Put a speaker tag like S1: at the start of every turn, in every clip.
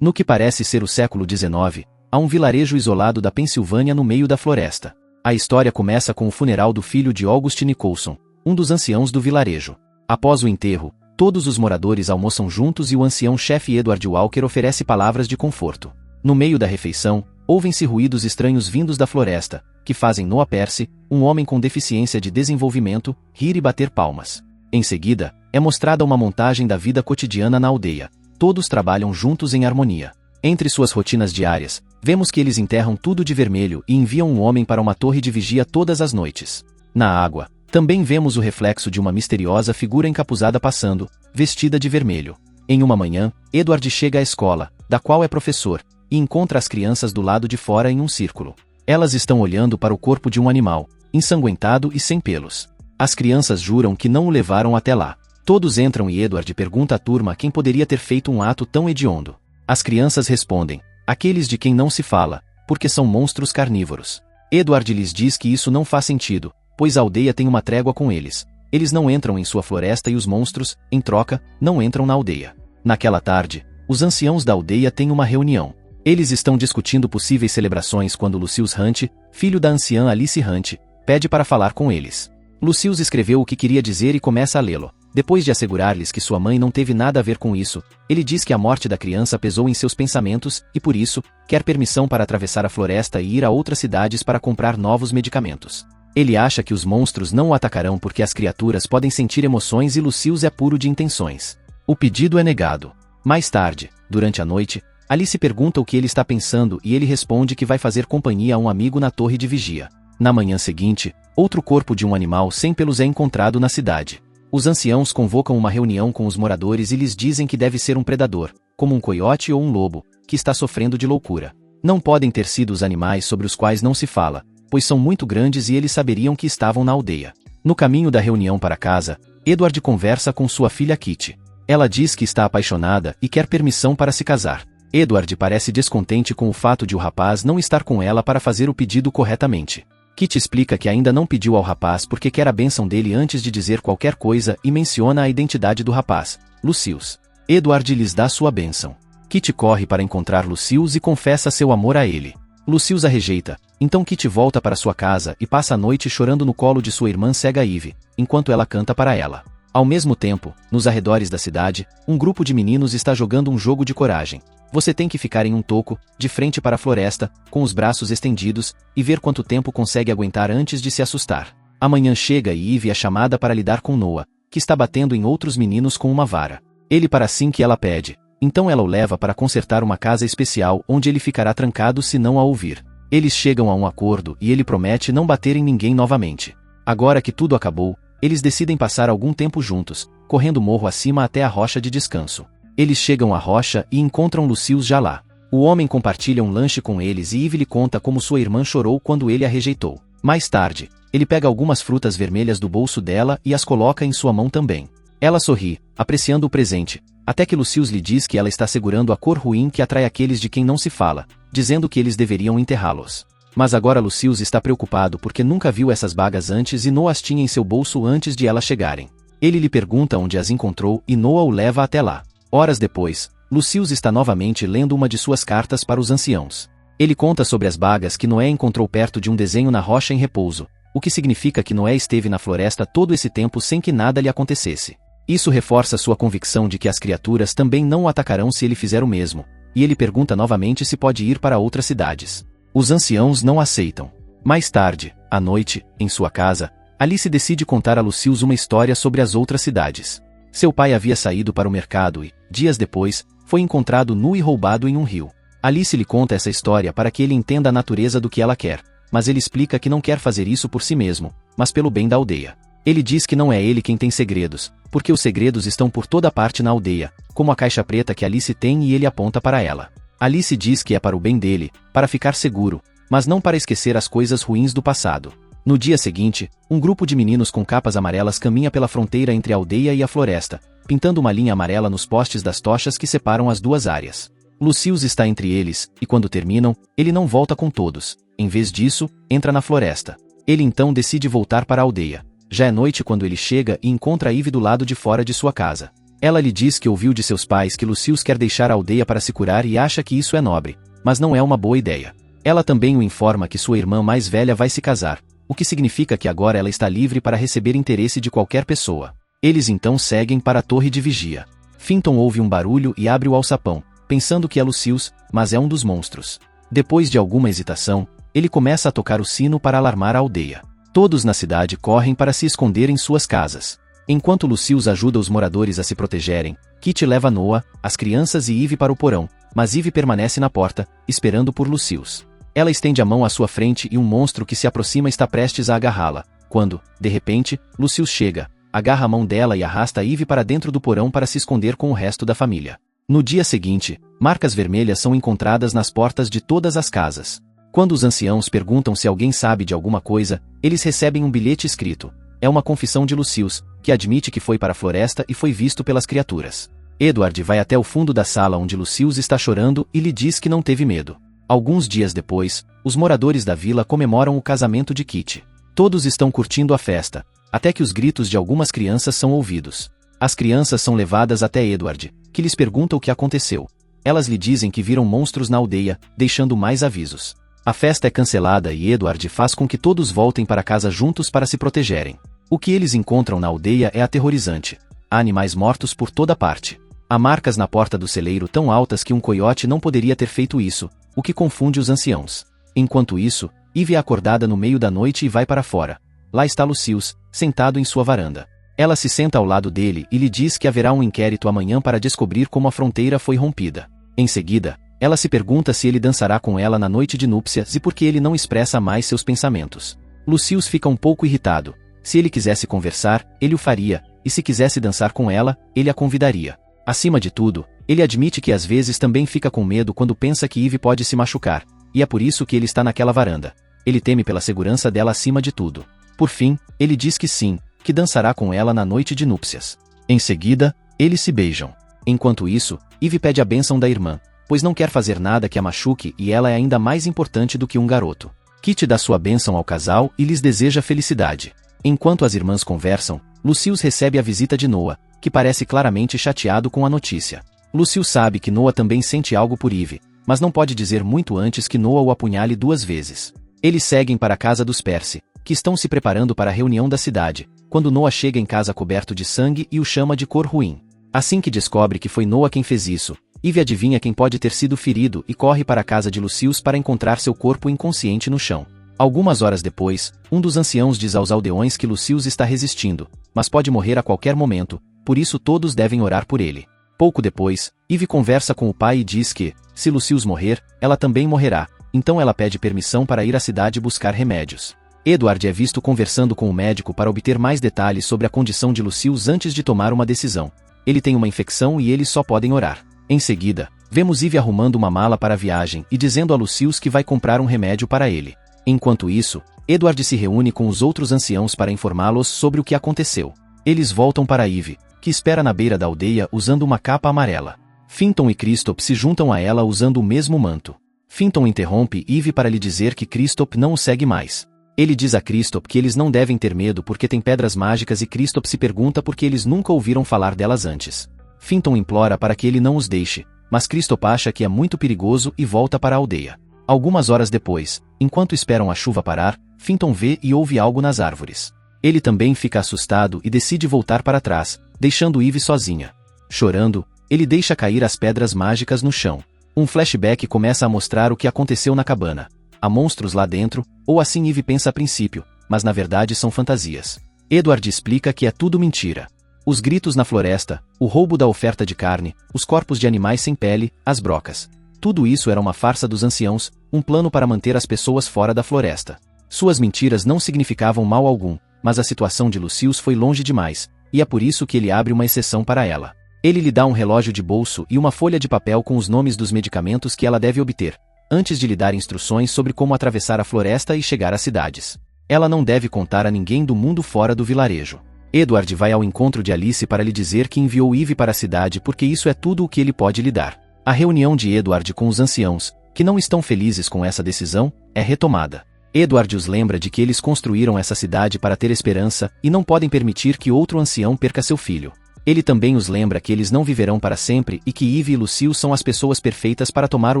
S1: No que parece ser o século XIX, há um vilarejo isolado da Pensilvânia no meio da floresta. A história começa com o funeral do filho de August Nicholson, um dos anciãos do vilarejo. Após o enterro, todos os moradores almoçam juntos e o ancião chefe Edward Walker oferece palavras de conforto. No meio da refeição, ouvem-se ruídos estranhos vindos da floresta, que fazem Noah Percy, um homem com deficiência de desenvolvimento, rir e bater palmas. Em seguida, é mostrada uma montagem da vida cotidiana na aldeia. Todos trabalham juntos em harmonia. Entre suas rotinas diárias, vemos que eles enterram tudo de vermelho e enviam um homem para uma torre de vigia todas as noites. Na água, também vemos o reflexo de uma misteriosa figura encapuzada passando, vestida de vermelho. Em uma manhã, Edward chega à escola, da qual é professor, e encontra as crianças do lado de fora em um círculo. Elas estão olhando para o corpo de um animal, ensanguentado e sem pelos. As crianças juram que não o levaram até lá. Todos entram e Edward pergunta à turma quem poderia ter feito um ato tão hediondo. As crianças respondem, aqueles de quem não se fala, porque são monstros carnívoros. Edward lhes diz que isso não faz sentido, pois a aldeia tem uma trégua com eles. Eles não entram em sua floresta e os monstros, em troca, não entram na aldeia. Naquela tarde, os anciãos da aldeia têm uma reunião. Eles estão discutindo possíveis celebrações quando Lucius Hunt, filho da anciã Alice Hunt, pede para falar com eles. Lucius escreveu o que queria dizer e começa a lê-lo. Depois de assegurar-lhes que sua mãe não teve nada a ver com isso, ele diz que a morte da criança pesou em seus pensamentos e, por isso, quer permissão para atravessar a floresta e ir a outras cidades para comprar novos medicamentos. Ele acha que os monstros não o atacarão porque as criaturas podem sentir emoções e Lucius é puro de intenções. O pedido é negado. Mais tarde, durante a noite, Alice pergunta o que ele está pensando e ele responde que vai fazer companhia a um amigo na torre de vigia. Na manhã seguinte, outro corpo de um animal sem pelos é encontrado na cidade. Os anciãos convocam uma reunião com os moradores e lhes dizem que deve ser um predador, como um coiote ou um lobo, que está sofrendo de loucura. Não podem ter sido os animais sobre os quais não se fala, pois são muito grandes e eles saberiam que estavam na aldeia. No caminho da reunião para casa, Edward conversa com sua filha Kitty. Ela diz que está apaixonada e quer permissão para se casar. Edward parece descontente com o fato de o rapaz não estar com ela para fazer o pedido corretamente. Kitty explica que ainda não pediu ao rapaz porque quer a bênção dele antes de dizer qualquer coisa e menciona a identidade do rapaz, Lucius. Edward lhes dá sua bênção. Kitty corre para encontrar Lucius e confessa seu amor a ele. Lucius a rejeita, então Kitty volta para sua casa e passa a noite chorando no colo de sua irmã cega Eve, enquanto ela canta para ela. Ao mesmo tempo, nos arredores da cidade, um grupo de meninos está jogando um jogo de coragem. Você tem que ficar em um toco, de frente para a floresta, com os braços estendidos, e ver quanto tempo consegue aguentar antes de se assustar. Amanhã chega e Eve é chamada para lidar com Noah, que está batendo em outros meninos com uma vara. Ele para assim que ela pede. Então ela o leva para consertar uma casa especial onde ele ficará trancado se não a ouvir. Eles chegam a um acordo e ele promete não bater em ninguém novamente. Agora que tudo acabou, eles decidem passar algum tempo juntos, correndo morro acima até a rocha de descanso. Eles chegam à rocha e encontram Lucius já lá. O homem compartilha um lanche com eles e Eve lhe conta como sua irmã chorou quando ele a rejeitou. Mais tarde, ele pega algumas frutas vermelhas do bolso dela e as coloca em sua mão também. Ela sorri, apreciando o presente, até que Lucius lhe diz que ela está segurando a cor ruim que atrai aqueles de quem não se fala, dizendo que eles deveriam enterrá-los. Mas agora Lucius está preocupado porque nunca viu essas bagas antes e Noah as tinha em seu bolso antes de elas chegarem. Ele lhe pergunta onde as encontrou e Noah o leva até lá. Horas depois, Lucius está novamente lendo uma de suas cartas para os anciãos. Ele conta sobre as bagas que Noé encontrou perto de um desenho na rocha em repouso, o que significa que Noé esteve na floresta todo esse tempo sem que nada lhe acontecesse. Isso reforça sua convicção de que as criaturas também não o atacarão se ele fizer o mesmo, e ele pergunta novamente se pode ir para outras cidades. Os anciãos não aceitam. Mais tarde, à noite, em sua casa, Alice decide contar a Lucius uma história sobre as outras cidades. Seu pai havia saído para o mercado e, dias depois, foi encontrado nu e roubado em um rio. Alice lhe conta essa história para que ele entenda a natureza do que ela quer, mas ele explica que não quer fazer isso por si mesmo, mas pelo bem da aldeia. Ele diz que não é ele quem tem segredos, porque os segredos estão por toda parte na aldeia, como a caixa preta que Alice tem e ele aponta para ela. Alice diz que é para o bem dele, para ficar seguro, mas não para esquecer as coisas ruins do passado. No dia seguinte, um grupo de meninos com capas amarelas caminha pela fronteira entre a aldeia e a floresta, pintando uma linha amarela nos postes das tochas que separam as duas áreas. Lucius está entre eles, e quando terminam, ele não volta com todos. Em vez disso, entra na floresta. Ele então decide voltar para a aldeia. Já é noite quando ele chega e encontra Eve do lado de fora de sua casa. Ela lhe diz que ouviu de seus pais que Lucius quer deixar a aldeia para se curar e acha que isso é nobre, mas não é uma boa ideia. Ela também o informa que sua irmã mais velha vai se casar, o que significa que agora ela está livre para receber interesse de qualquer pessoa. Eles então seguem para a torre de vigia. Finton ouve um barulho e abre o alçapão, pensando que é Lucius, mas é um dos monstros. Depois de alguma hesitação, ele começa a tocar o sino para alarmar a aldeia. Todos na cidade correm para se esconder em suas casas. Enquanto Lucius ajuda os moradores a se protegerem, Kit leva Noah, as crianças e Eve para o porão, mas Eve permanece na porta, esperando por Lucius. Ela estende a mão à sua frente e um monstro que se aproxima está prestes a agarrá-la, quando, de repente, Lucius chega, agarra a mão dela e arrasta Eve para dentro do porão para se esconder com o resto da família. No dia seguinte, marcas vermelhas são encontradas nas portas de todas as casas. Quando os anciãos perguntam se alguém sabe de alguma coisa, eles recebem um bilhete escrito. É uma confissão de Lucius, que admite que foi para a floresta e foi visto pelas criaturas. Edward vai até o fundo da sala onde Lucius está chorando e lhe diz que não teve medo. Alguns dias depois, os moradores da vila comemoram o casamento de Kit. Todos estão curtindo a festa, até que os gritos de algumas crianças são ouvidos. As crianças são levadas até Edward, que lhes pergunta o que aconteceu. Elas lhe dizem que viram monstros na aldeia, deixando mais avisos. A festa é cancelada e Edward faz com que todos voltem para casa juntos para se protegerem. O que eles encontram na aldeia é aterrorizante. Há animais mortos por toda parte. Há marcas na porta do celeiro tão altas que um coiote não poderia ter feito isso, o que confunde os anciãos. Enquanto isso, Eve é acordada no meio da noite e vai para fora. Lá está Lucius, sentado em sua varanda. Ela se senta ao lado dele e lhe diz que haverá um inquérito amanhã para descobrir como a fronteira foi rompida. Em seguida, ela se pergunta se ele dançará com ela na noite de núpcias e por que ele não expressa mais seus pensamentos. Lucius fica um pouco irritado. Se ele quisesse conversar, ele o faria, e se quisesse dançar com ela, ele a convidaria. Acima de tudo, ele admite que às vezes também fica com medo quando pensa que Eve pode se machucar, e é por isso que ele está naquela varanda. Ele teme pela segurança dela acima de tudo. Por fim, ele diz que sim, que dançará com ela na noite de núpcias. Em seguida, eles se beijam. Enquanto isso, Eve pede a bênção da irmã, pois não quer fazer nada que a machuque e ela é ainda mais importante do que um garoto. Kit dá sua bênção ao casal e lhes deseja felicidade. Enquanto as irmãs conversam, Lucius recebe a visita de Noah, que parece claramente chateado com a notícia. Lucius sabe que Noah também sente algo por Eve, mas não pode dizer muito antes que Noah o apunhale 2 vezes. Eles seguem para a casa dos Percy, que estão se preparando para a reunião da cidade, quando Noah chega em casa coberto de sangue e o chama de cor ruim. Assim que descobre que foi Noah quem fez isso, Eve adivinha quem pode ter sido ferido e corre para a casa de Lucius para encontrar seu corpo inconsciente no chão. Algumas horas depois, um dos anciãos diz aos aldeões que Lucius está resistindo, mas pode morrer a qualquer momento, por isso todos devem orar por ele. Pouco depois, Eve conversa com o pai e diz que, se Lucius morrer, ela também morrerá, então ela pede permissão para ir à cidade buscar remédios. Edward é visto conversando com o médico para obter mais detalhes sobre a condição de Lucius antes de tomar uma decisão. Ele tem uma infecção e eles só podem orar. Em seguida, vemos Eve arrumando uma mala para a viagem e dizendo a Lucius que vai comprar um remédio para ele. Enquanto isso, Edward se reúne com os outros anciãos para informá-los sobre o que aconteceu. Eles voltam para Eve, que espera na beira da aldeia usando uma capa amarela. Finton e Kristoff se juntam a ela usando o mesmo manto. Finton interrompe Eve para lhe dizer que Kristoff não o segue mais. Ele diz a Kristoff que eles não devem ter medo porque tem pedras mágicas e Kristoff se pergunta por que eles nunca ouviram falar delas antes. Finton implora para que ele não os deixe, mas Kristoff acha que é muito perigoso e volta para a aldeia. Algumas horas depois, enquanto esperam a chuva parar, Finton vê e ouve algo nas árvores. Ele também fica assustado e decide voltar para trás, deixando Eve sozinha. Chorando, ele deixa cair as pedras mágicas no chão. Um flashback começa a mostrar o que aconteceu na cabana. Há monstros lá dentro, ou assim Eve pensa a princípio, mas na verdade são fantasias. Edward explica que é tudo mentira. Os gritos na floresta, o roubo da oferta de carne, os corpos de animais sem pele, as brocas. Tudo isso era uma farsa dos anciãos, um plano para manter as pessoas fora da floresta. Suas mentiras não significavam mal algum, mas a situação de Lucius foi longe demais, e é por isso que ele abre uma exceção para ela. Ele lhe dá um relógio de bolso e uma folha de papel com os nomes dos medicamentos que ela deve obter, antes de lhe dar instruções sobre como atravessar a floresta e chegar às cidades. Ela não deve contar a ninguém do mundo fora do vilarejo. Edward vai ao encontro de Alice para lhe dizer que enviou Eve para a cidade porque isso é tudo o que ele pode lhe dar. A reunião de Edward com os anciãos, que não estão felizes com essa decisão, é retomada. Edward os lembra de que eles construíram essa cidade para ter esperança e não podem permitir que outro ancião perca seu filho. Ele também os lembra que eles não viverão para sempre e que Eve e Lucille são as pessoas perfeitas para tomar o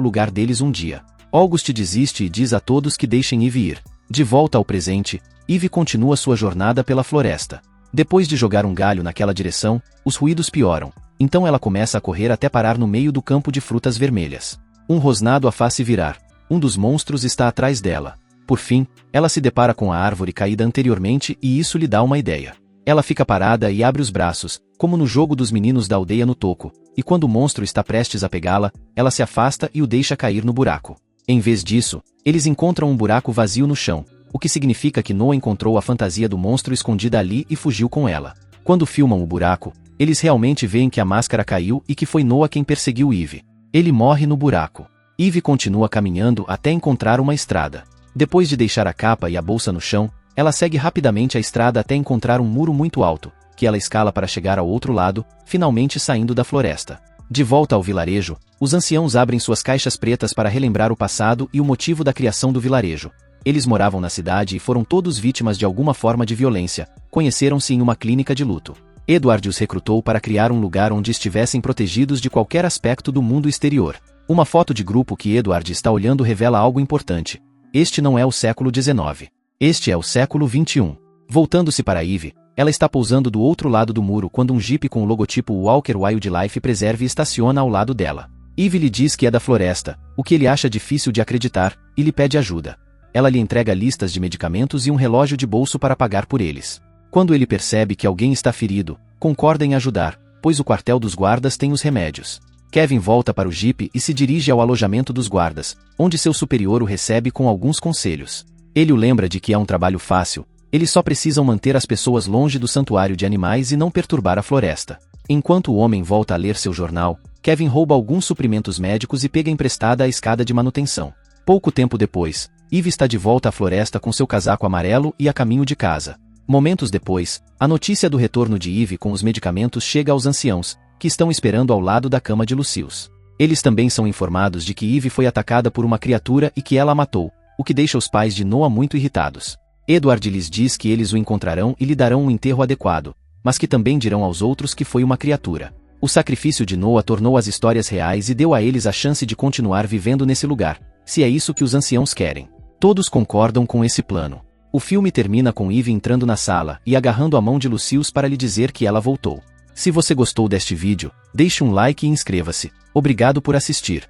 S1: lugar deles um dia. August desiste e diz a todos que deixem Eve ir. De volta ao presente, Eve continua sua jornada pela floresta. Depois de jogar um galho naquela direção, os ruídos pioram. Então ela começa a correr até parar no meio do campo de frutas vermelhas. Um rosnado a faz-se virar. Um dos monstros está atrás dela. Por fim, ela se depara com a árvore caída anteriormente e isso lhe dá uma ideia. Ela fica parada e abre os braços, como no jogo dos meninos da aldeia no toco, e quando o monstro está prestes a pegá-la, ela se afasta e o deixa cair no buraco. Em vez disso, eles encontram um buraco vazio no chão, o que significa que Noah encontrou a fantasia do monstro escondida ali e fugiu com ela. Quando filmam o buraco, eles realmente veem que a máscara caiu e que foi Noah quem perseguiu Eve. Ele morre no buraco. Eve continua caminhando até encontrar uma estrada. Depois de deixar a capa e a bolsa no chão, ela segue rapidamente a estrada até encontrar um muro muito alto, que ela escala para chegar ao outro lado, finalmente saindo da floresta. De volta ao vilarejo, os anciãos abrem suas caixas pretas para relembrar o passado e o motivo da criação do vilarejo. Eles moravam na cidade e foram todos vítimas de alguma forma de violência. Conheceram-se em uma clínica de luto. Edward os recrutou para criar um lugar onde estivessem protegidos de qualquer aspecto do mundo exterior. Uma foto de grupo que Edward está olhando revela algo importante. Este não é o século XIX. Este é o século XXI. Voltando-se para Eve, ela está pousando do outro lado do muro quando um jipe com o logotipo Walker Wildlife Preserve estaciona ao lado dela. Eve lhe diz que é da floresta, o que ele acha difícil de acreditar, e lhe pede ajuda. Ela lhe entrega listas de medicamentos e um relógio de bolso para pagar por eles. Quando ele percebe que alguém está ferido, concorda em ajudar, pois o quartel dos guardas tem os remédios. Kevin volta para o jipe e se dirige ao alojamento dos guardas, onde seu superior o recebe com alguns conselhos. Ele o lembra de que é um trabalho fácil, eles só precisam manter as pessoas longe do santuário de animais e não perturbar a floresta. Enquanto o homem volta a ler seu jornal, Kevin rouba alguns suprimentos médicos e pega emprestada a escada de manutenção. Pouco tempo depois, Eve está de volta à floresta com seu casaco amarelo e a caminho de casa. Momentos depois, a notícia do retorno de Eve com os medicamentos chega aos anciãos, que estão esperando ao lado da cama de Lucille. Eles também são informados de que Eve foi atacada por uma criatura e que ela a matou, o que deixa os pais de Noah muito irritados. Edward lhes diz que eles o encontrarão e lhe darão um enterro adequado, mas que também dirão aos outros que foi uma criatura. O sacrifício de Noah tornou as histórias reais e deu a eles a chance de continuar vivendo nesse lugar, se é isso que os anciãos querem. Todos concordam com esse plano. O filme termina com Eve entrando na sala e agarrando a mão de Lucille para lhe dizer que ela voltou. Se você gostou deste vídeo, deixe um like e inscreva-se. Obrigado por assistir.